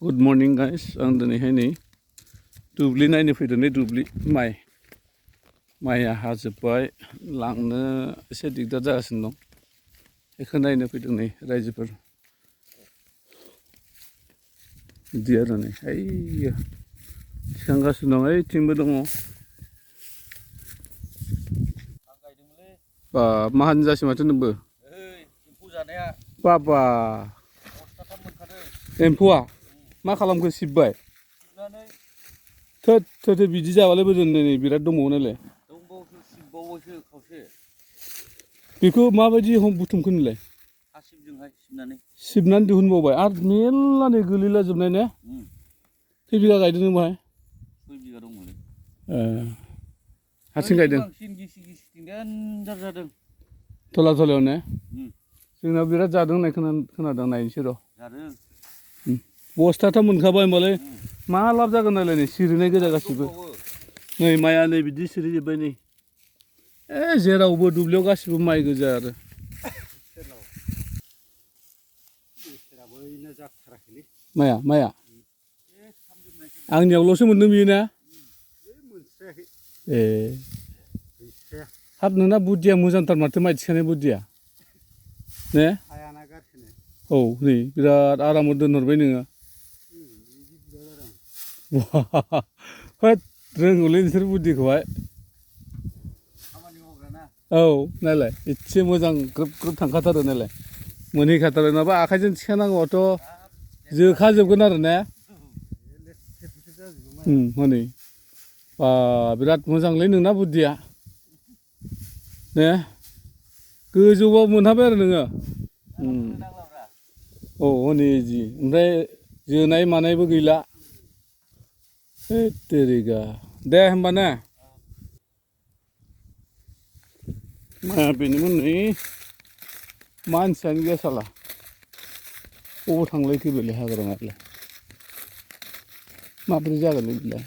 Good morning guys, आं दिनैहाय नै दुब्लि नायनो फैदों नै दुब्लि माइया हाजोब्बाय लांनो एसे दिगदार जागासिनो दं बेखौ नायनो फैदों नै रायजोफोर बिदि आरो नै ओइयो थिखांगासिनो दं ओइथिंबो दङ बा माहाजोन जासै माथो नोंबो एम्फौ जानाया बाबा एम्फौआ मा खालामखो सिबबाय थोद थोद बिदि जाबालाय बोरै नै बिराद दंबावो नालाय सिबबावोसो खावसे बेखौ माबायदि बुथुमखो नोंलाय हासिबजोंहाय सिबनानै दिहुनबावबाय आरो मेरला नै गोलैला जोबनाय ने खै बिगा गायदों नों बाहाय 6 बिगा दंमोनलै हारसिं गायदों बांसिन गिसि देन्जार जादों थला थलायाव ने जोंनाव बिराद जादों होननाय खोनादों नायनोसै र' जादों बस्थाथाम मोनखाबाय होमबालाय मा लाब जागोन नालाय नै सिरिनाय गोजा गासिबो नै माइआ नै बिदि सिरिजोब्बाय नै जेरावबो दुब्लियाव गासिबो माइ गोजा आरो माइआ आंनियावल'सो मोनदों बियो ना ए हाब नोंना बुद्धिया मोजांथार माथो माइ थिखांनाय बुद्धिया ने औ नै बिराद आरामाव दोनहरबाय नोङो होद रोंगौलै नोंसोर बुद्धिखौहाय औ नायलाय एसे मोजां ग्रोब ग्रोब थांखाथारो नायलाय मोनहैखाथारो नङाबा आखाइजों थिखांनांगौआथ' जोखाजोबगोन आरो ने हनै बा बिराद मोजांलै नोंना बुद्धिया ने गोजौआव मोनहाबाय आरो नोङो औ हनै जि ओमफ्राय जोनाय मानायबो गैला तेरिगा दे होमबा ने माइया बेनोमोन नै मानसियानो गैया साला बबाव थांलायखो बेलाय हाग्रामायालाय माबोरै जागोनलै बेलाय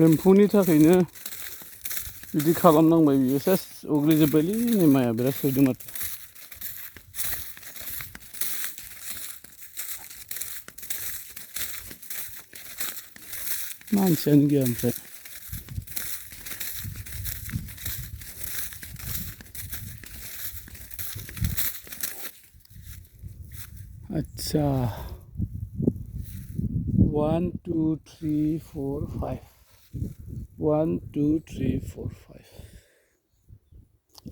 एम्फौनि थाखायनो बिदि खालामनांबाय बियो सेस अग्लिजोब्बायलै नै माइया बिराद सौदों माथो मानसियानो गैया ओमफ्राय आच्छा 1 2 3 4 5 1 2 3 4 5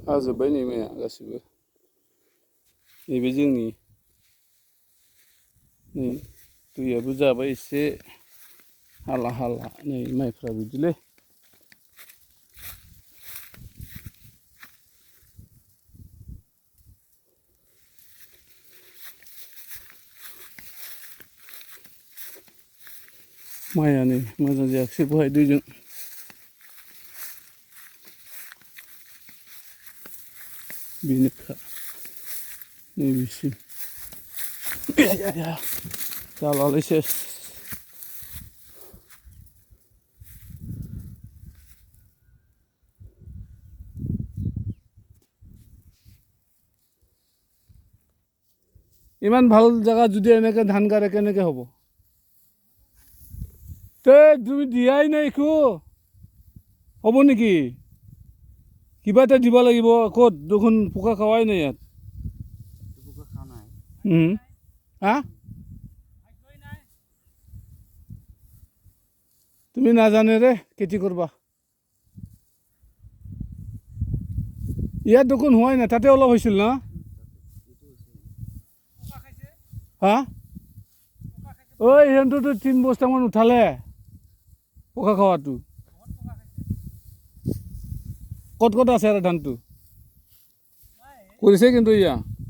हाजोब्बाय नै माइया गासिबो नैबे जोंनि नै दैयाबो जाबाय एसे हाला हाला नै माइफ्रा बिदिलै माइया नै मोजां जायाखिसै बहाय दैजों बेनोखा नैबेसिम जालालै सेस ইমান ভাল জায়গা যদি এনেকে ধান কাটে কেনেকে হ'ব তে তুমি দিয়াই নাই একো হ'ব নেকি কিবা এটা দিব লাগিব ক'ত দেখোন পোকা খাৱাই নাই ইয়াত হা তুমি নাজানে ৰে খেতি কৰবা ইয়াত দেখোন হোৱাই নাই তাতে অলপ হৈছিল না হা ঐ সিহঁততো 3 বস্তামান উঠালে পোকা খাৱাটো ক'ত ক'ত আছে আৰু ধানটো কৰিছে কিন্তু ইয়া